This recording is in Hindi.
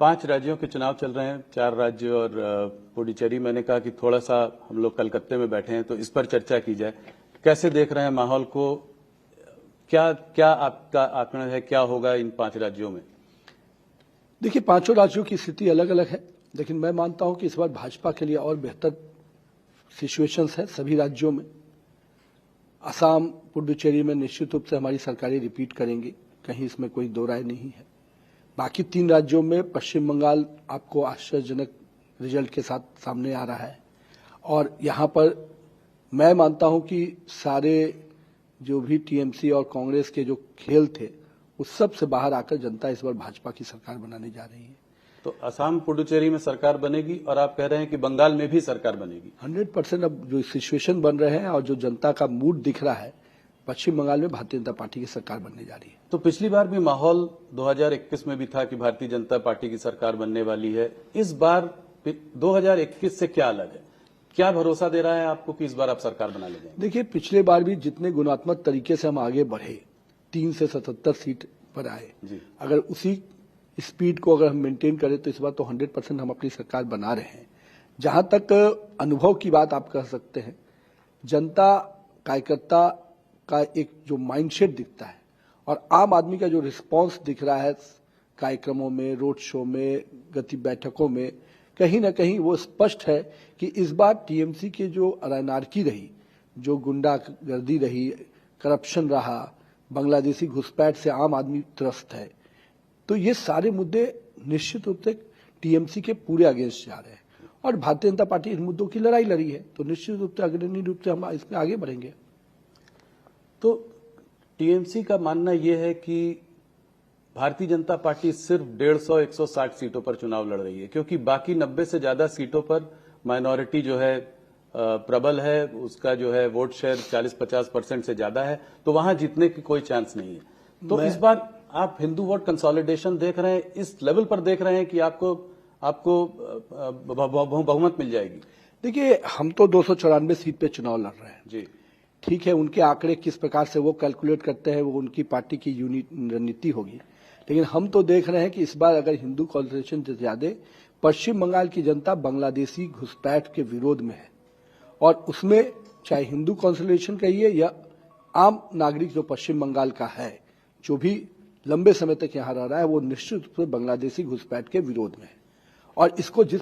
5 राज्यों के चुनाव चल रहे हैं, 4 राज्य और पुडुचेरी। मैंने कहा कि थोड़ा सा हम लोग कलकत्ते में बैठे हैं तो इस पर चर्चा की जाए। कैसे देख रहे हैं माहौल को? क्या क्या आपका आकलन है, क्या होगा इन 5 राज्यों में? देखिए, पांचों राज्यों की स्थिति अलग अलग है, लेकिन मैं मानता हूं कि इस बार भाजपा के लिए और बेहतर सिचुएशंस है सभी राज्यों में। असम, पुडुचेरी में निश्चित रूप से हमारी सरकारें रिपीट करेंगी, कहीं इसमें कोई दो राय नहीं है। बाकी 3 राज्यों में पश्चिम बंगाल आपको आश्चर्यजनक रिजल्ट के साथ सामने आ रहा है, और यहां पर मैं मानता हूं कि सारे जो भी टीएमसी और कांग्रेस के जो खेल थे उस सब से बाहर आकर जनता इस बार भाजपा की सरकार बनाने जा रही है। तो असम पुडुचेरी में सरकार बनेगी और आप कह रहे हैं कि बंगाल में भी सरकार बनेगी? 100% अब जो सिचुएशन बन रहे हैं और जो जनता का मूड दिख रहा है, पश्चिम बंगाल में भारतीय जनता पार्टी की सरकार बनने जा रही है। तो पिछली बार भी माहौल 2021 में भी था कि भारतीय जनता पार्टी की सरकार बनने वाली है। इस बार 2021 से क्या अलग है? क्या भरोसा दे रहा है आपको कि इस बार आप सरकार बना ले जाएंगे? देखिए, पिछले बार भी जितने गुणात्मक तरीके से हम आगे बढ़े, 3 से 77 सीट पर आए, अगर उसी स्पीड को अगर हम मेंटेन करें तो इस बार तो 100% हम अपनी सरकार बना रहे हैं। जहां तक अनुभव की बात आप कह सकते हैं, जनता कार्यकर्ता का एक जो माइंडसेट दिखता है और आम आदमी का जो रिस्पांस दिख रहा है कार्यक्रमों में, रोड शो में, गति बैठकों में, कहीं ना कहीं वो स्पष्ट है कि इस बार टीएमसी के जो अनारकी रही, जो गुंडागर्दी रही, करप्शन रहा, बांग्लादेशी घुसपैठ से आम आदमी त्रस्त है, तो ये सारे मुद्दे निश्चित रूप से टीएमसी के पूरे अगेंस्ट जा रहे हैं और भारतीय जनता पार्टी इन मुद्दों की लड़ाई लड़ी है, तो निश्चित रूप से अग्रणी रूप से हम इसमें आगे बढ़ेंगे। तो टीएमसी का मानना यह है कि भारतीय जनता पार्टी सिर्फ 150-160 सीटों पर चुनाव लड़ रही है, क्योंकि बाकी 90 से ज्यादा सीटों पर माइनॉरिटी जो है प्रबल है, उसका जो है वोट शेयर 40-50% से ज्यादा है, तो वहां जीतने की कोई चांस नहीं है। तो इस बार आप हिंदू वोट कंसोलिडेशन देख रहे हैं, इस लेवल पर देख रहे हैं कि आपको बहुमत मिल जाएगी? देखिए, हम तो 294 सीट पे चुनाव लड़ रहे हैं जी, ठीक है। उनके आंकड़े किस प्रकार से वो कैलकुलेट करते हैं वो उनकी पार्टी की रणनीति होगी, लेकिन हम तो देख रहे हैं कि इस बार अगर हिंदू कंसोलिडेशन से ज्यादा पश्चिम बंगाल की जनता बांग्लादेशी घुसपैठ के विरोध में है, और उसमें चाहे हिंदू कंसोलिडेशन कहिए या आम नागरिक जो पश्चिम बंगाल का है, जो भी लंबे समय तक यहाँ रह रहा है, वो निश्चित रूप से बांग्लादेशी घुसपैठ के विरोध में है। और इसको जिस